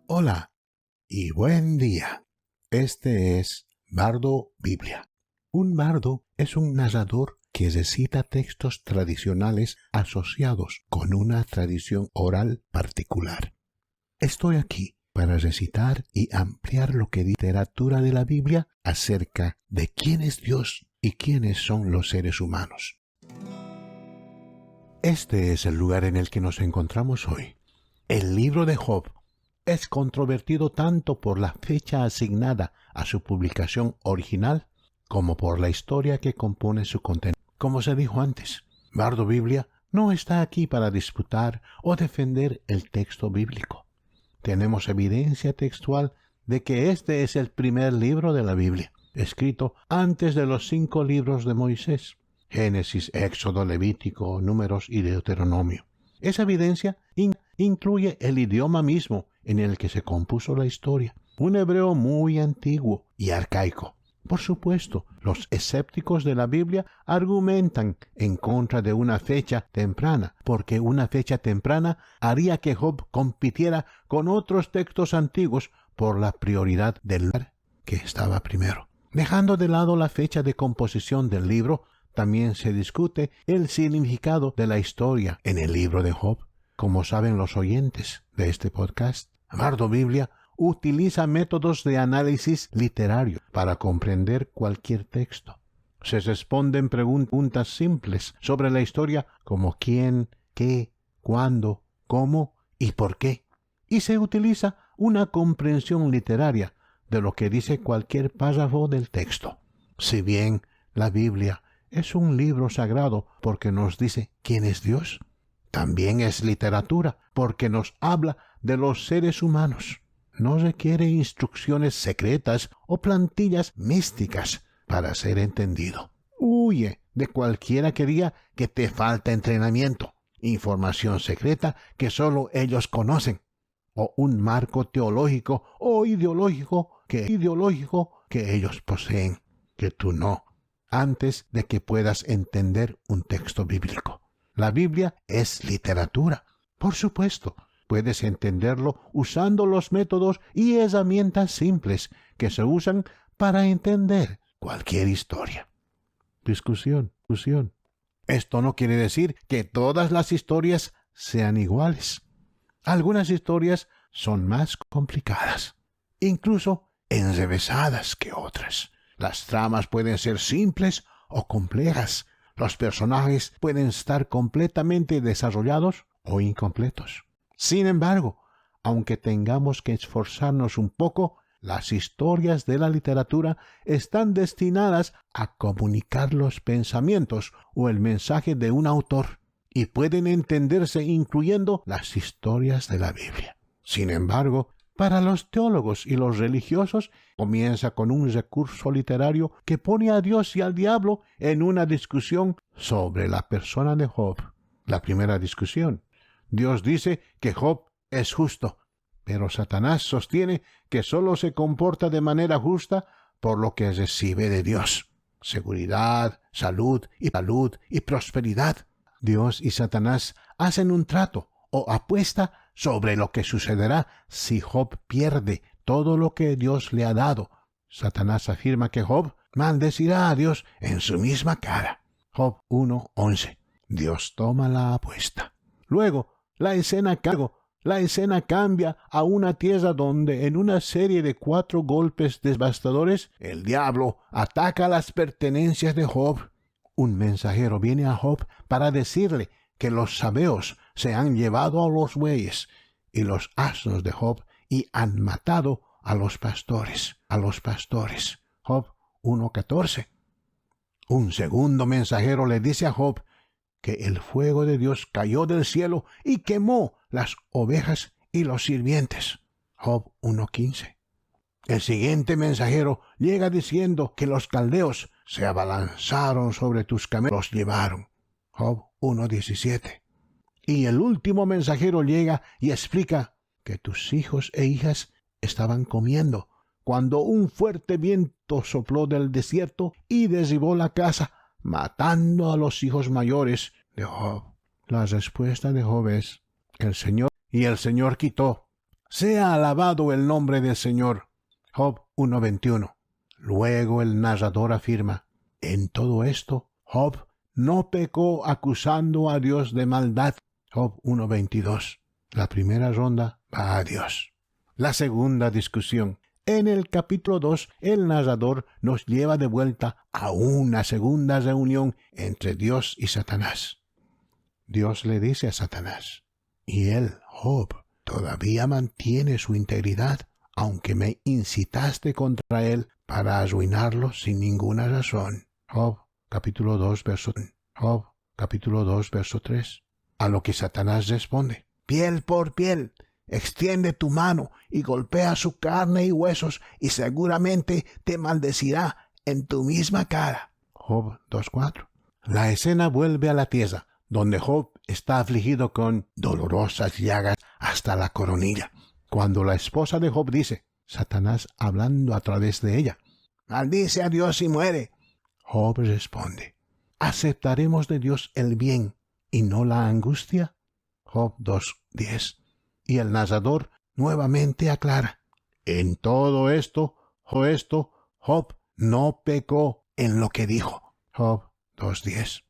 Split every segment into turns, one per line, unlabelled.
Hola y buen día. Este es Bardo Biblia. Un bardo es un narrador que recita textos tradicionales asociados con una tradición oral particular. Estoy aquí para recitar y ampliar lo que dice la literatura de la Biblia acerca de quién es Dios y quiénes son los seres humanos. Este es el lugar en el que nos encontramos hoy. El libro de Job es controvertido tanto por la fecha asignada a su publicación original como por la historia que compone su contenido. Como se dijo antes, Bardo Biblia no está aquí para disputar o defender el texto bíblico. Tenemos evidencia textual de que este es el primer libro de la Biblia, escrito antes de los 5 libros de Moisés: Génesis, Éxodo, Levítico, Números y Deuteronomio. Esa evidencia incluye el idioma mismo en el que se compuso la historia, un hebreo muy antiguo y arcaico. Por supuesto, los escépticos de la Biblia argumentan en contra de una fecha temprana, porque una fecha temprana haría que Job compitiera con otros textos antiguos por la prioridad del lugar que estaba primero. Dejando de lado la fecha de composición del libro, también se discute el significado de la historia en el libro de Job. Como saben los oyentes de este podcast, Bardo Biblia utiliza métodos de análisis literario para comprender cualquier texto. Se responden preguntas simples sobre la historia como quién, qué, cuándo, cómo y por qué. Y se utiliza una comprensión literaria de lo que dice cualquier párrafo del texto. Si bien la Biblia es un libro sagrado porque nos dice quién es Dios, también es literatura porque nos habla de los seres humanos. No requiere instrucciones secretas o plantillas místicas para ser entendido. Huye de cualquiera que diga que te falta entrenamiento, información secreta que solo ellos conocen, o un marco teológico o ideológico que ellos poseen, que tú no, antes de que puedas entender un texto bíblico. La Biblia es literatura. Por supuesto, puedes entenderlo usando los métodos y herramientas simples que se usan para entender cualquier historia. Discusión. Esto no quiere decir que todas las historias sean iguales. Algunas historias son más complicadas, incluso enrevesadas que otras. Las tramas pueden ser simples o complejas. Los personajes pueden estar completamente desarrollados o incompletos. Sin embargo, aunque tengamos que esforzarnos un poco, las historias de la literatura están destinadas a comunicar los pensamientos o el mensaje de un autor y pueden entenderse incluyendo las historias de la Biblia. Sin embargo, para los teólogos y los religiosos, comienza con un recurso literario que pone a Dios y al diablo en una discusión sobre la persona de Job. La primera discusión. Dios dice que Job es justo, pero Satanás sostiene que solo se comporta de manera justa por lo que recibe de Dios: seguridad, salud y prosperidad. Dios y Satanás hacen un trato o apuesta sobre lo que sucederá si Job pierde todo lo que Dios le ha dado. Satanás afirma que Job maldecirá a Dios en su misma cara. Job 1:11. Dios toma la apuesta. Luego, la escena cambia a una tierra donde, en una serie de 4 golpes devastadores, el diablo ataca las pertenencias de Job. Un mensajero viene a Job para decirle que los sabeos se han llevado a los bueyes y los asnos de Job y han matado a los pastores. Job 1:14. Un segundo mensajero le dice a Job que el fuego de Dios cayó del cielo y quemó las ovejas y los sirvientes. Job 1:15. El siguiente mensajero llega diciendo que los caldeos se abalanzaron sobre tus camellos y los llevaron. Job 1:17. Y el último mensajero llega y explica que tus hijos e hijas estaban comiendo cuando un fuerte viento sopló del desierto y derribó la casa, matando a los hijos mayores de Job. La respuesta de Job es: el Señor quitó Sea alabado el nombre del Señor. Job 1:21. Luego el narrador afirma, en todo esto, Job no pecó acusando a Dios de maldad. Job 1:22. La primera ronda va a Dios. La segunda discusión. En el capítulo 2, el narrador nos lleva de vuelta a una segunda reunión entre Dios y Satanás. Dios le dice a Satanás, y él, Job, todavía mantiene su integridad, aunque me incitaste contra él para arruinarlo sin ninguna razón. Job, capítulo 2, verso 3. Job, capítulo 2, verso 3. A lo que Satanás responde, piel por piel, extiende tu mano y golpea su carne y huesos, y seguramente te maldecirá en tu misma cara. Job 2:4. La escena vuelve a la tierra, donde Job está afligido con dolorosas llagas hasta la coronilla. Cuando la esposa de Job dice, Satanás hablando a través de ella, maldice a Dios y muere. Job responde, ¿aceptaremos de Dios el bien y no la angustia? Job 2:10. Y el narrador nuevamente aclara, en todo esto, Job no pecó en lo que dijo. Job 2:10.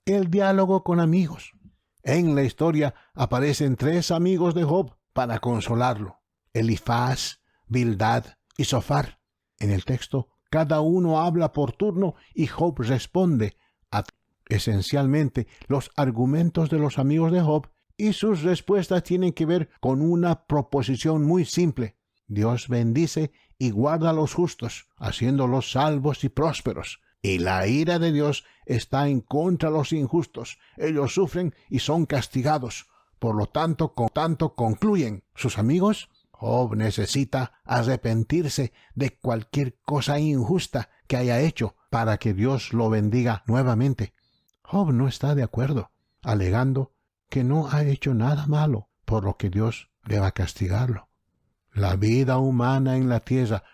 El diálogo con amigos. En la historia aparecen 3 amigos de Job para consolarlo, Elifaz, Bildad y Zofar. En el texto, cada uno habla por turno y Job responde a esencialmente los argumentos de los amigos de Job, y sus respuestas tienen que ver con una proposición muy simple. Dios bendice y guarda a los justos, haciéndolos salvos y prósperos. Y la ira de Dios está en contra de los injustos. Ellos sufren y son castigados. Por lo tanto, concluyen sus amigos, Job necesita arrepentirse de cualquier cosa injusta que haya hecho para que Dios lo bendiga nuevamente. Job no está de acuerdo, alegando que no ha hecho nada malo, por lo que Dios deba castigarlo. La vida humana en la tierra,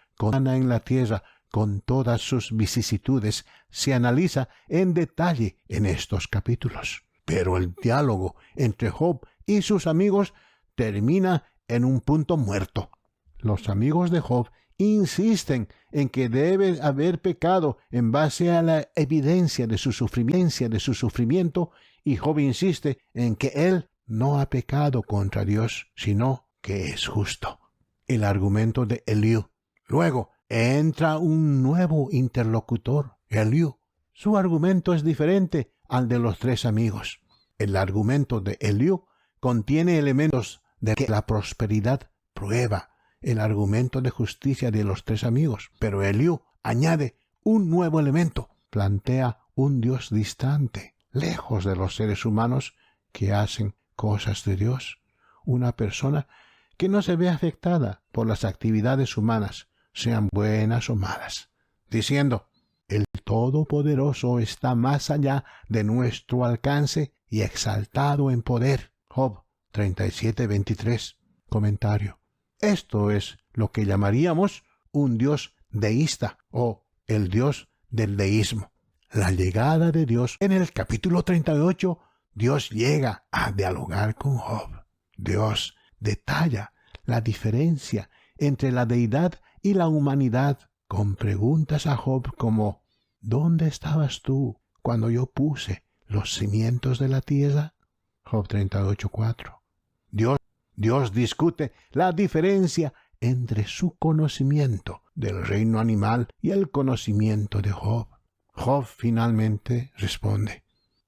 con todas sus vicisitudes, se analiza en detalle en estos capítulos. Pero el diálogo entre Job y sus amigos termina en un punto muerto. Los amigos de Job insisten en que debe haber pecado en base a la evidencia de su sufrimiento, y Job insiste en que él no ha pecado contra Dios, sino que es justo. El argumento de Eliú. Luego entra un nuevo interlocutor, Eliú. Su argumento es diferente al de los 3 amigos. El argumento de Eliú contiene elementos de que la prosperidad prueba el argumento de justicia de los 3 amigos, pero Eliú añade un nuevo elemento, plantea un Dios distante, lejos de los seres humanos que hacen cosas de Dios, una persona que no se ve afectada por las actividades humanas, sean buenas o malas, diciendo, el Todopoderoso está más allá de nuestro alcance y exaltado en poder. Job 37:23. Comentario. Esto es lo que llamaríamos un Dios deísta o el Dios del deísmo. La llegada de Dios en el capítulo 38, Dios llega a dialogar con Job. Dios detalla la diferencia entre la deidad y la humanidad con preguntas a Job como ¿dónde estabas tú cuando yo puse los cimientos de la tierra? Job 38:4. Dios discute la diferencia entre su conocimiento del reino animal y el conocimiento de Job. Job finalmente responde,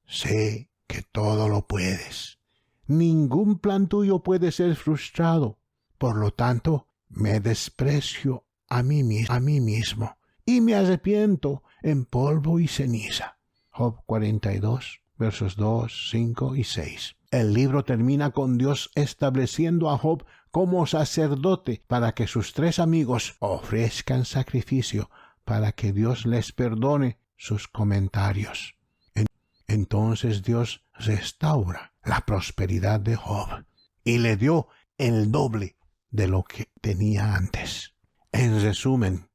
sé que todo lo puedes. Ningún plan tuyo puede ser frustrado. Por lo tanto, me desprecio a mí mismo y me arrepiento en polvo y ceniza. Job 42, versos 2, 5 y 6. El libro termina con Dios estableciendo a Job como sacerdote para que sus 3 amigos ofrezcan sacrificio para que Dios les perdone sus comentarios. Entonces Dios restaura la prosperidad de Job y le dio el doble de lo que tenía antes. En resumen,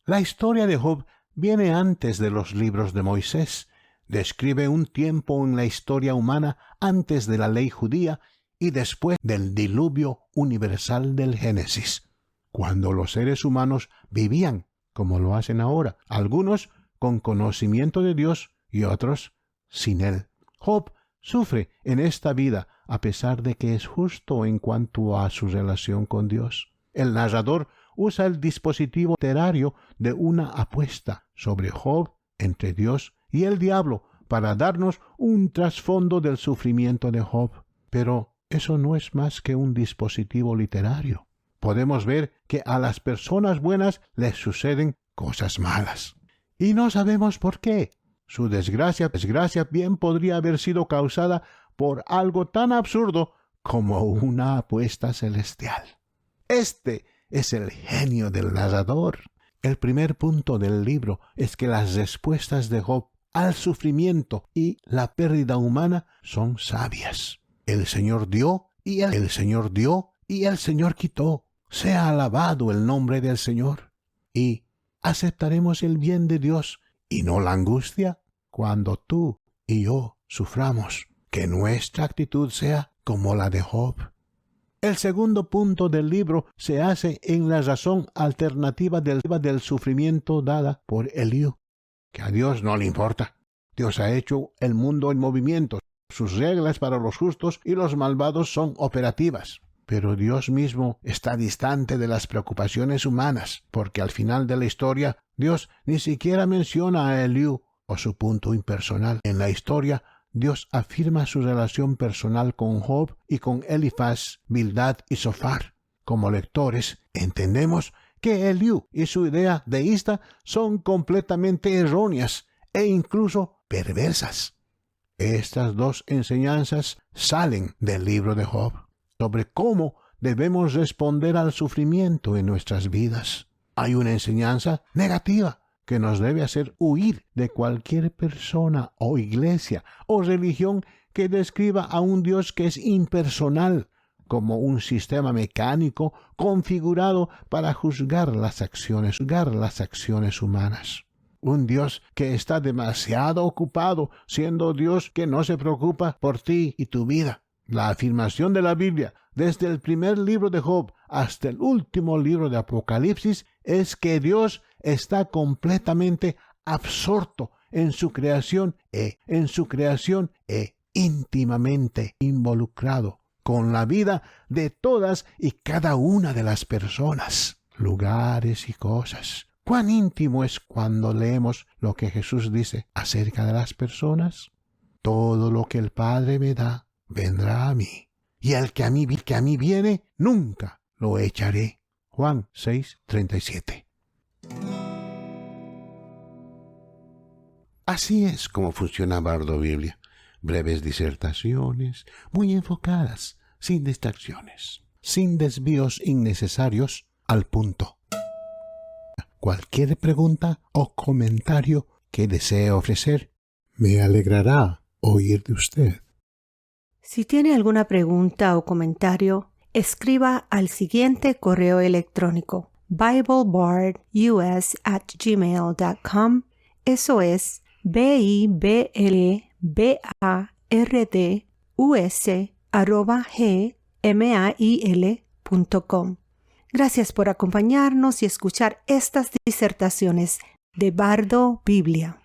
la historia de Job viene antes de los libros de Moisés. Describe un tiempo en la historia humana antes de la ley judía y después del diluvio universal del Génesis, cuando los seres humanos vivían como lo hacen ahora, algunos con conocimiento de Dios y otros sin él. Job sufre en esta vida a pesar de que es justo en cuanto a su relación con Dios. El narrador usa el dispositivo literario de una apuesta sobre Job entre Dios y el diablo para darnos un trasfondo del sufrimiento de Job. Pero eso no es más que un dispositivo literario. Podemos ver que a las personas buenas les suceden cosas malas. Y no sabemos por qué. Su desgracia bien podría haber sido causada por algo tan absurdo como una apuesta celestial. Este es el genio del narrador. El primer punto del libro es que las respuestas de Job al sufrimiento y la pérdida humana son sabias. El Señor dio y el Señor quitó. Sea alabado el nombre del Señor. Y aceptaremos el bien de Dios y no la angustia cuando tú y yo suframos. Que nuestra actitud sea como la de Job. El segundo punto del libro se hace en la razón alternativa del sufrimiento dada por Eliú, que a Dios no le importa. Dios ha hecho el mundo en movimiento. Sus reglas para los justos y los malvados son operativas. Pero Dios mismo está distante de las preocupaciones humanas, porque al final de la historia, Dios ni siquiera menciona a Eliú o su punto impersonal. En la historia, Dios afirma su relación personal con Job y con Elifaz, Bildad y Zofar. Como lectores, entendemos que Eliú y su idea deísta son completamente erróneas e incluso perversas. Estas dos enseñanzas salen del libro de Job sobre cómo debemos responder al sufrimiento en nuestras vidas. Hay una enseñanza negativa que nos debe hacer huir de cualquier persona o iglesia o religión que describa a un Dios que es impersonal, como un sistema mecánico configurado para juzgar las acciones humanas. Un Dios que está demasiado ocupado, siendo Dios que no se preocupa por ti y tu vida. La afirmación de la Biblia, desde el primer libro de Job hasta el último libro de Apocalipsis, es que Dios está completamente absorto en su creación e íntimamente involucrado con la vida de todas y cada una de las personas, lugares y cosas. ¿Cuán íntimo es cuando leemos lo que Jesús dice acerca de las personas? Todo lo que el Padre me da vendrá a mí, y el que a mí viene, nunca lo echaré. Juan 6:37. Así es como funciona Bardo Biblia. Breves disertaciones, muy enfocadas, sin distracciones, sin desvíos innecesarios, al punto. Cualquier pregunta o comentario que desee ofrecer, me alegrará oír de usted.
Si tiene alguna pregunta o comentario, escriba al siguiente correo electrónico: BibleBardUS@gmail.com. Eso es BibleBardus@gmail.com. Gracias por acompañarnos y escuchar estas disertaciones de Bardo Biblia.